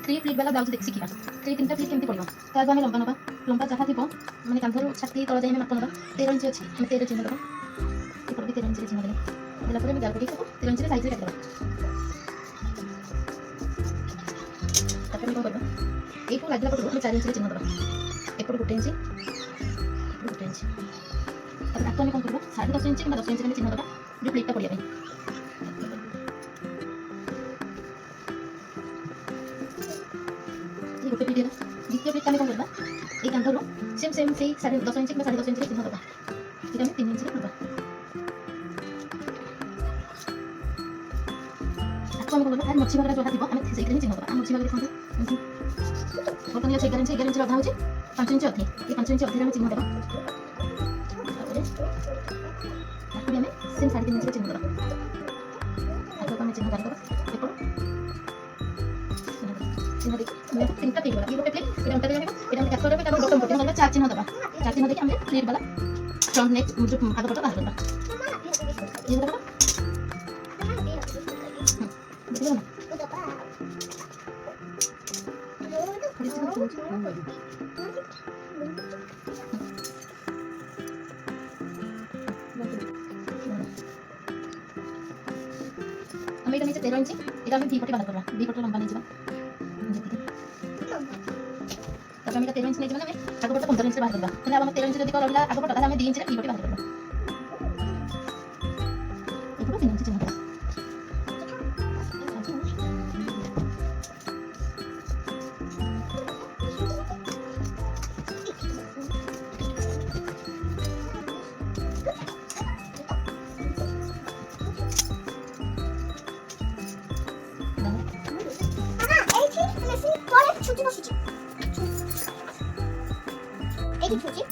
three fleet वाला blouse देख शिखा three तीन फ्लिट केमती पड़ो तो आगे आम लंबा नवा लंबा जहाँ थी मैंने कांधर छाती तल जाए माप नवा 13 इंच अच्छी आम 13 चिन्ह दबा ये 13 इंच चिन्ह देगा देला गाल पटे 13 इंच साइज काटिदेवा कौन करवा ये लगला पटू 4 इंच चिन्ह दबा एपट गोटे इंच गोटे इंच आपको आम कौन करवा 10.5 इंच कि 10 इंच चिन्ह दबा जो फ्लिटा पड़ा गोटे फ्लिट है द्वितीय फ्लिट आम कौन करवा ये कांधर सेम सेम से 10.5 इंच कि 10.5 इंच चिन्ह दबा ये आम 3 इंच दबा आपको आम कौन करवा मछी भाग जहाँ थी आम से चिन्ह दबा मछी भाग देखो बर्तमान ये 11 इंच अधा हो 5 इंच अधे ये 5 इंच अधे चिन्ह दबा आम सेम 3.5 इंच चिन्ह दबा आपको आम चिन्ह करदबा चिन्ह देखिए मैं तीनटा फ्लिट वाला ये गोटे फ्लिट ये उल्टा देबो ये हम कैप्चर करबे बॉटम पटे मतलब 4 चिन्ह दबा 4 चिन्ह देखि हम फ्लिट वाला फ्रंट नेक जो आगे पट बाहर करबा ये दबा देखिए ना हम ये नीचे 13 इंच এটা আমি দ্বিপটে বাঁধা করবা দ্বিপটে লম্বা নিয়ে যাবা তারপর আমি 13 इंच নিয়ে যাবা আমি আগপটটা 15 इंच বাঁধা করবা তাহলে আমার 13 इंच যদি করলা আগপটটা তাহলে আমি 2 इंच দ্বিপটে বাঁধা করবা এগুলো 3 इंच চিহ্ন দাও ছুটি বসেছি এই ছুটি